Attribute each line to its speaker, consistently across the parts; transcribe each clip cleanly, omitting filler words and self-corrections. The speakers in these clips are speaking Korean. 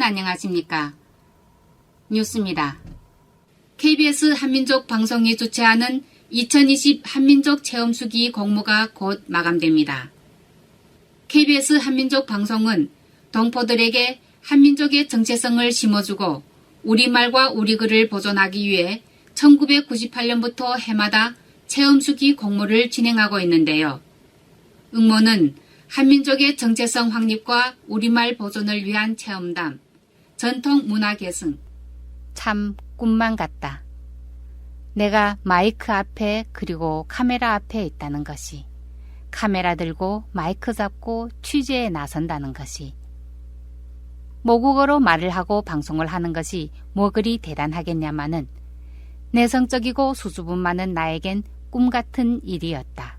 Speaker 1: 안녕하십니까? 뉴스입니다. KBS 한민족 방송이 주최하는 2020 한민족 체험수기 공모가 곧 마감됩니다. KBS 한민족 방송은 동포들에게 한민족의 정체성을 심어주고 우리말과 우리글을 보존하기 위해 1998년부터 해마다 체험수기 공모를 진행하고 있는데요. 응모는 한민족의 정체성 확립과 우리말 보존을 위한 체험담, 전통 문화 계승. 참 꿈만 같다. 내가 마이크 앞에 그리고 카메라 앞에 있다는 것이, 카메라 들고 마이크 잡고 취재에 나선다는 것이, 모국어로 말을 하고 방송을 하는 것이 뭐 그리 대단하겠냐마는 내성적이고 수줍음 많은 나에겐 꿈같은 일이었다.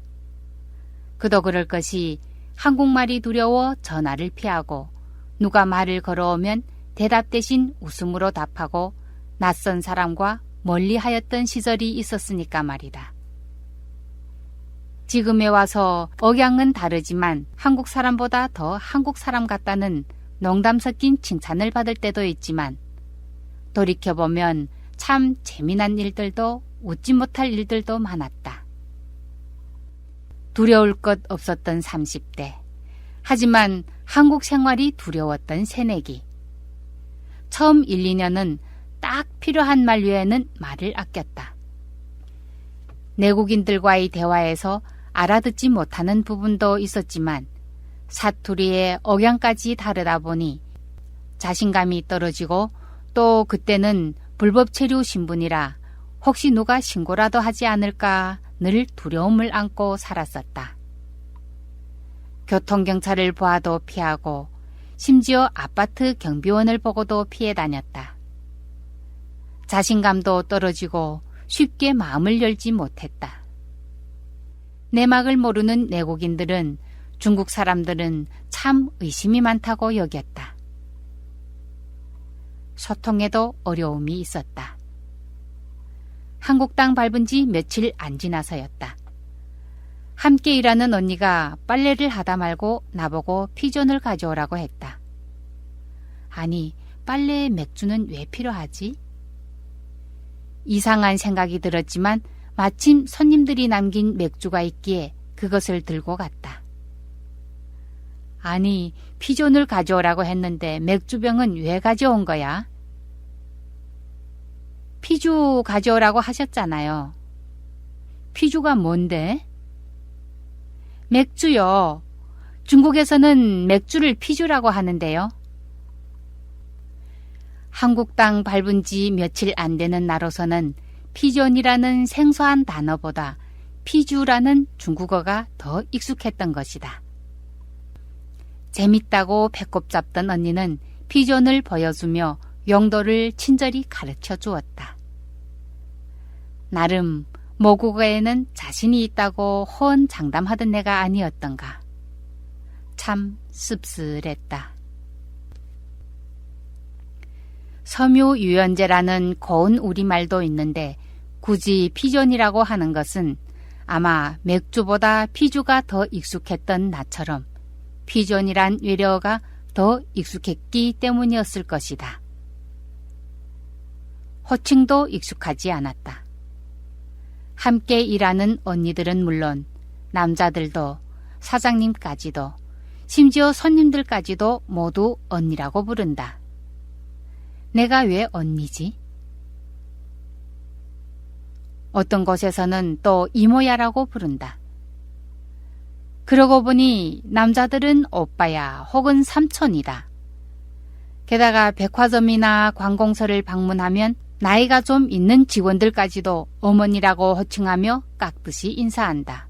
Speaker 1: 그도 그럴 것이 한국말이 두려워 전화를 피하고 누가 말을 걸어오면 대답 대신 웃음으로 답하고 낯선 사람과 멀리하였던 시절이 있었으니까 말이다. 지금에 와서 억양은 다르지만 한국 사람보다 더 한국 사람 같다는 농담 섞인 칭찬을 받을 때도 있지만 돌이켜보면 참 재미난 일들도 웃지 못할 일들도 많았다. 두려울 것 없었던 30대. 하지만 한국 생활이 두려웠던 새내기. 처음 1, 2년은 딱 필요한 말 외에는 말을 아꼈다. 내국인들과의 대화에서 알아듣지 못하는 부분도 있었지만 사투리의 억양까지 다르다 보니 자신감이 떨어지고 또 그때는 불법 체류 신분이라 혹시 누가 신고라도 하지 않을까 늘 두려움을 안고 살았었다. 교통경찰을 보아도 피하고 심지어 아파트 경비원을 보고도 피해 다녔다. 자신감도 떨어지고 쉽게 마음을 열지 못했다. 내막을 모르는 내국인들은 중국 사람들은 참 의심이 많다고 여겼다. 소통에도 어려움이 있었다. 한국 땅 밟은 지 며칠 안 지나서였다. 함께 일하는 언니가 빨래를 하다 말고 나보고 피존을 가져오라고 했다. 아니, 빨래에 맥주는 왜 필요하지? 이상한 생각이 들었지만 마침 손님들이 남긴 맥주가 있기에 그것을 들고 갔다. 아니, 피존을 가져오라고 했는데 맥주병은 왜 가져온 거야? 피주 가져오라고 하셨잖아요. 피주가 뭔데? 맥주요. 중국에서는 맥주를 피주라고 하는데요. 한국 땅 밟은 지 며칠 안 되는 나로서는 피존이라는 생소한 단어보다 피주라는 중국어가 더 익숙했던 것이다. 재밌다고 배꼽 잡던 언니는 피존을 보여주며 용도를 친절히 가르쳐 주었다. 나름 모국어에는 자신이 있다고 호언장담하던 내가 아니었던가. 참 씁쓸했다. 섬유유연제라는 고운 우리말도 있는데 굳이 피존이라고 하는 것은 아마 맥주보다 피주가 더 익숙했던 나처럼 피존이란 외래어가 더 익숙했기 때문이었을 것이다. 호칭도 익숙하지 않았다. 함께 일하는 언니들은 물론 남자들도 사장님까지도 심지어 손님들까지도 모두 언니라고 부른다. 내가 왜 언니지? 어떤 곳에서는 또 이모야라고 부른다. 그러고 보니 남자들은 오빠야 혹은 삼촌이다. 게다가 백화점이나 관공서를 방문하면 나이가 좀 있는 직원들까지도 어머니라고 호칭하며 깍듯이 인사한다.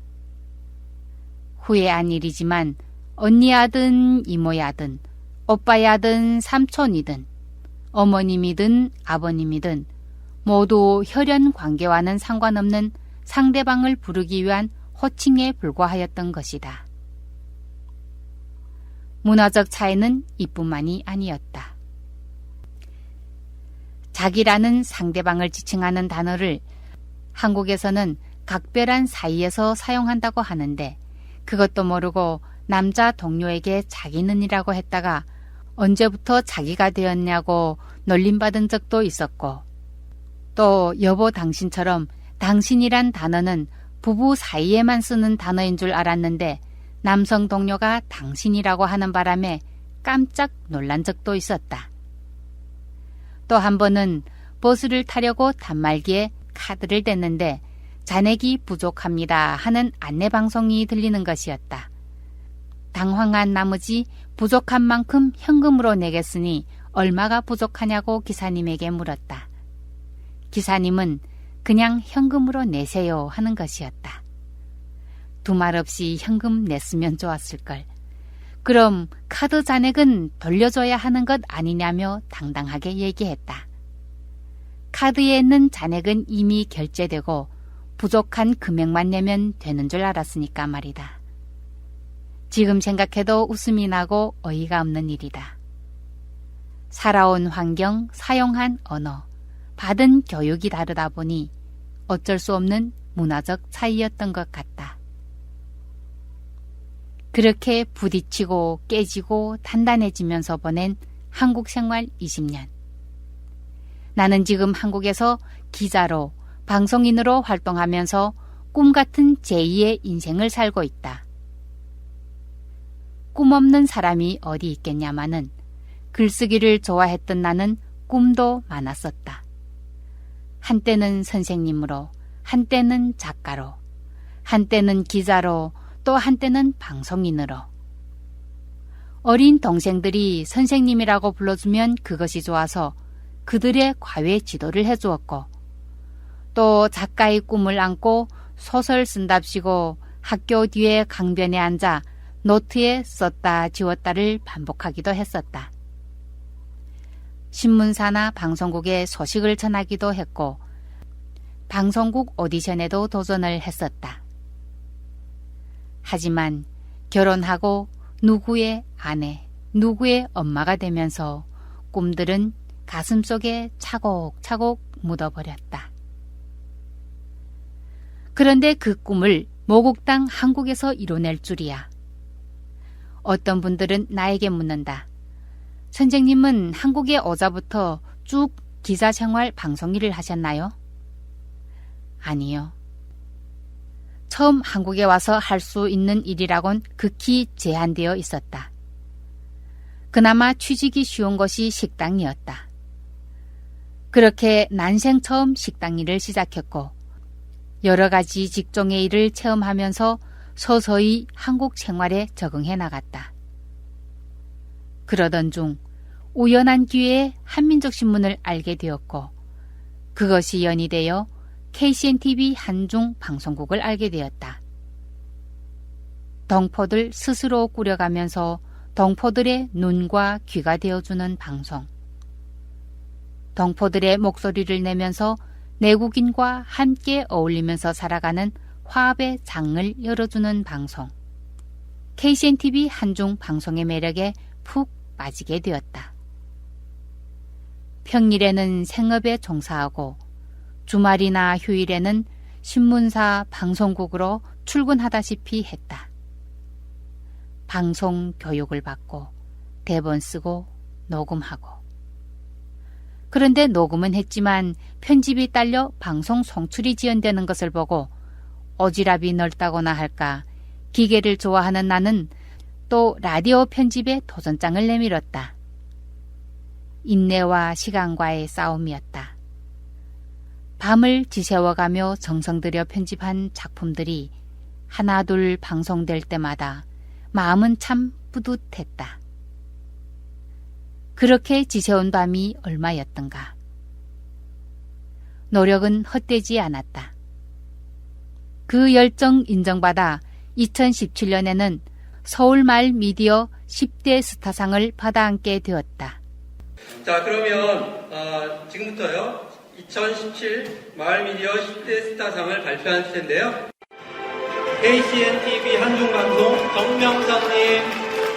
Speaker 1: 후회한 일이지만 언니야든 이모야든 오빠야든 삼촌이든 어머님이든 아버님이든 모두 혈연 관계와는 상관없는 상대방을 부르기 위한 호칭에 불과하였던 것이다. 문화적 차이는 이뿐만이 아니었다. 자기라는 상대방을 지칭하는 단어를 한국에서는 각별한 사이에서 사용한다고 하는데 그것도 모르고 남자 동료에게 자기는이라고 했다가 언제부터 자기가 되었냐고 놀림받은 적도 있었고, 또 여보 당신처럼 당신이란 단어는 부부 사이에만 쓰는 단어인 줄 알았는데 남성 동료가 당신이라고 하는 바람에 깜짝 놀란 적도 있었다. 또 한 번은 버스를 타려고 단말기에 카드를 댔는데 잔액이 부족합니다 하는 안내방송이 들리는 것이었다. 당황한 나머지 부족한 만큼 현금으로 내겠으니 얼마가 부족하냐고 기사님에게 물었다. 기사님은 그냥 현금으로 내세요 하는 것이었다. 두말 없이 현금 냈으면 좋았을걸. 그럼 카드 잔액은 돌려줘야 하는 것 아니냐며 당당하게 얘기했다. 카드에 있는 잔액은 이미 결제되고 부족한 금액만 내면 되는 줄 알았으니까 말이다. 지금 생각해도 웃음이 나고 어이가 없는 일이다. 살아온 환경, 사용한 언어, 받은 교육이 다르다 보니 어쩔 수 없는 문화적 차이였던 것 같다. 그렇게 부딪히고 깨지고 단단해지면서 보낸 한국 생활 20년. 나는 지금 한국에서 기자로, 방송인으로 활동하면서 꿈같은 제2의 인생을 살고 있다. 꿈 없는 사람이 어디 있겠냐마는 글쓰기를 좋아했던 나는 꿈도 많았었다. 한때는 선생님으로, 한때는 작가로, 한때는 기자로, 또 한때는 방송인으로. 어린 동생들이 선생님이라고 불러주면 그것이 좋아서 그들의 과외 지도를 해주었고, 또 작가의 꿈을 안고 소설 쓴답시고 학교 뒤에 강변에 앉아 노트에 썼다 지웠다를 반복하기도 했었다. 신문사나 방송국에 소식을 전하기도 했고 방송국 오디션에도 도전을 했었다. 하지만 결혼하고 누구의 아내, 누구의 엄마가 되면서 꿈들은 가슴속에 차곡차곡 묻어버렸다. 그런데 그 꿈을 모국당 한국에서 이뤄낼 줄이야. 어떤 분들은 나에게 묻는다. 선생님은 한국에 오자부터 쭉 기자 생활 방송 일을 하셨나요? 아니요. 처음 한국에 와서 할 수 있는 일이라곤 극히 제한되어 있었다. 그나마 취직이 쉬운 것이 식당이었다. 그렇게 난생 처음 식당 일을 시작했고 여러 가지 직종의 일을 체험하면서 서서히 한국 생활에 적응해 나갔다. 그러던 중 우연한 기회에 한민족신문을 알게 되었고 그것이 연이 되어 KCNTV 한중 방송국을 알게 되었다. 동포들 스스로 꾸려가면서 동포들의 눈과 귀가 되어주는 방송. 동포들의 목소리를 내면서 내국인과 함께 어울리면서 살아가는 화합의 장을 열어주는 방송. KCNTV 한중 방송의 매력에 푹 빠지게 되었다. 평일에는 생업에 종사하고 주말이나 휴일에는 신문사 방송국으로 출근하다시피 했다. 방송 교육을 받고 대본 쓰고 녹음하고. 그런데 녹음은 했지만 편집이 딸려 방송 송출이 지연되는 것을 보고 오지랖이 넓다고나 할까 기계를 좋아하는 나는 또 라디오 편집에 도전장을 내밀었다. 인내와 시간과의 싸움이었다. 밤을 지새워가며 정성 들여 편집한 작품들이 하나둘 방송될 때마다 마음은 참 뿌듯했다. 그렇게 지새운 밤이 얼마였던가. 노력은 헛되지 않았다. 그 열정 인정받아 2017년에는 서울마을 미디어 10대 스타상을 받아안게 되었다.
Speaker 2: 자, 그러면 지금부터요 2017 마을미디어 10대 스타상을 발표할 텐데요. KCNTV 한중방송 정명선님.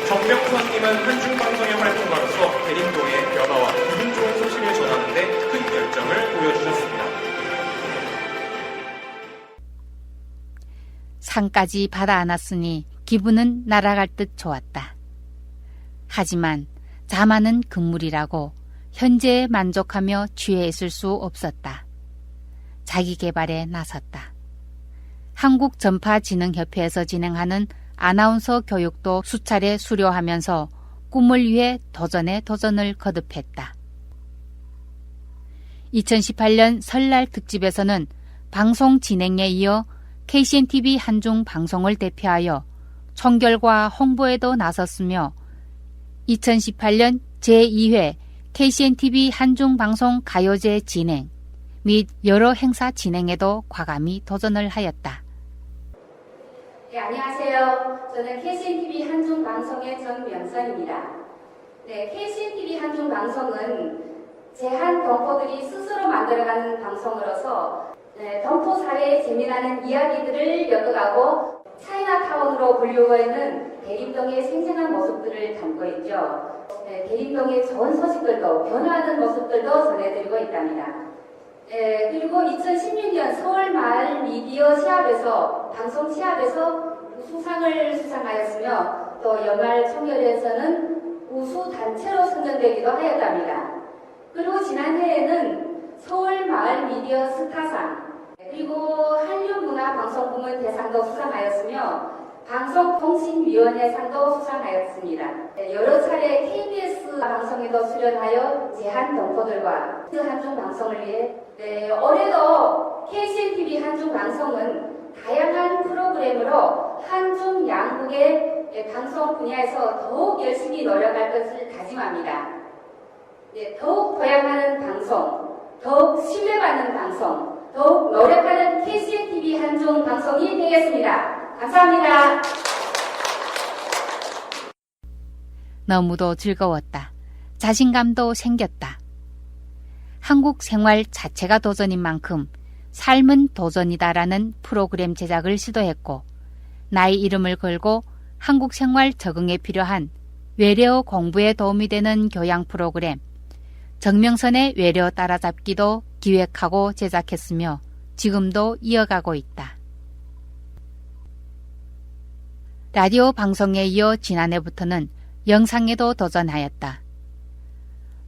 Speaker 3: 정명선님은 한중방송의 활동가로서 대림동의 변화와 기분 좋은 소식을 전하는 데 큰 열정을 보여주셨습니다.
Speaker 1: 상까지 받아 안았으니 기분은 날아갈 듯 좋았다. 하지만 자만은 금물이라고 현재에 만족하며 취해 있을 수 없었다. 자기 개발에 나섰다. 한국전파진흥협회에서 진행하는 아나운서 교육도 수차례 수료하면서 꿈을 위해 도전에 도전을 거듭했다. 2018년 설날 특집에서는 방송 진행에 이어 KCNTV 한중 방송을 대표하여 총결과 홍보에도 나섰으며 2018년 제2회 KCNTV 한중 방송 가요제 진행 및 여러 행사 진행에도 과감히 도전을 하였다.
Speaker 4: 네, 안녕하세요. 저는 KCNTV 한중 방송의 전명선입니다. 네, KCNTV 한중 방송은 제한 덤포들이 스스로 만들어가는 방송으로서 덤포 사회에 재미나는 이야기들을 엮어가고 차이나타운으로 불리고 있는 대림동의 생생한 모습들을 담고 있죠. 대림동의 좋은 소식들도 변화하는 모습들도 전해드리고 있답니다. 그리고 2016년 서울마을 미디어 시합에서 방송 시합에서 우수상을 수상하였으며 또 연말 총결에서는 우수 단체로 선정되기도 하였답니다. 그리고 지난해에는 서울마을 미디어 스타상 그리고 한류문화방송부문 대상도 수상하였으며 방송통신위원회상도 수상하였습니다. 여러 차례 KBS 방송에도 출연하여 제한 덤포들과 한중 방송을 위해 올해도 KCNTV 한중 방송은 다양한 프로그램으로 한중 양국의 방송 분야에서 더욱 열심히 노력할 것을 다짐합니다. 더욱 보양하는 방송, 더욱 신뢰받는 방송, 더욱 노력하는 KCNTV 한중 방송이 되겠습니다. 감사합니다.
Speaker 1: 너무도 즐거웠다. 자신감도 생겼다. 한국 생활 자체가 도전인 만큼 삶은 도전이다라는 프로그램 제작을 시도했고 나의 이름을 걸고 한국 생활 적응에 필요한 외래어 공부에 도움이 되는 교양 프로그램 정명선의 외래어 따라잡기도 기획하고 제작했으며 지금도 이어가고 있다. 라디오 방송에 이어 지난해부터는 영상에도 도전하였다.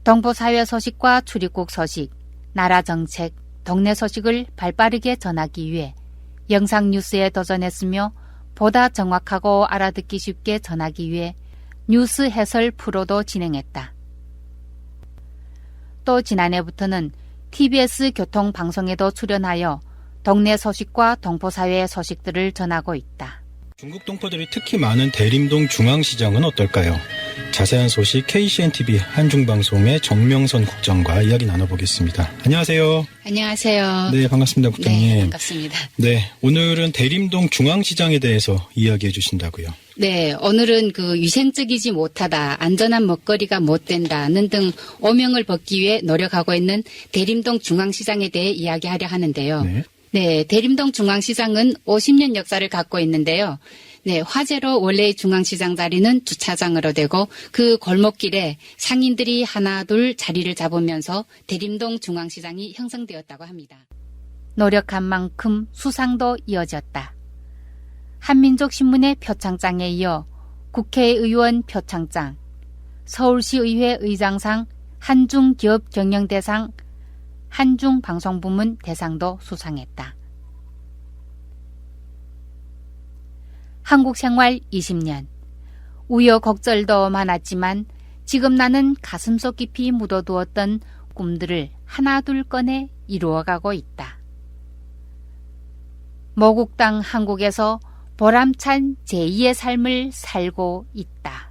Speaker 1: 동포사회 소식과 출입국 소식, 나라 정책, 동네 소식을 발빠르게 전하기 위해 영상 뉴스에 도전했으며 보다 정확하고 알아듣기 쉽게 전하기 위해 뉴스 해설 프로도 진행했다. 또 지난해부터는 TBS 교통방송에도 출연하여 동네 소식과 동포사회의 소식들을 전하고 있다.
Speaker 5: 중국 동포들이 특히 많은 대림동 중앙시장은 어떨까요? 자세한 소식 KCNTV 한중방송의 정명선 국장과 이야기 나눠보겠습니다. 안녕하세요.
Speaker 1: 안녕하세요.
Speaker 5: 네, 반갑습니다, 국장님.
Speaker 1: 네, 반갑습니다.
Speaker 5: 네, 오늘은 대림동 중앙시장에 대해서 이야기해 주신다고요.
Speaker 1: 네, 오늘은 위생적이지 못하다, 안전한 먹거리가 못 된다는 등 오명을 벗기 위해 노력하고 있는 대림동 중앙시장에 대해 이야기하려 하는데요. 네, 대림동 중앙시장은 50년 역사를 갖고 있는데요. 네, 화재로 원래의 중앙시장 자리는 주차장으로 되고 그 골목길에 상인들이 하나 둘 자리를 잡으면서 대림동 중앙시장이 형성되었다고 합니다. 노력한 만큼 수상도 이어졌다. 한민족신문의 표창장에 이어 국회의원 표창장, 서울시의회 의장상, 한중기업경영대상, 한중방송부문 대상도 수상했다. 한국생활 20년. 우여곡절도 많았지만 지금 나는 가슴속 깊이 묻어두었던 꿈들을 하나둘 꺼내 이루어가고 있다. 모국 땅 한국에서 보람찬 제2의 삶을 살고 있다.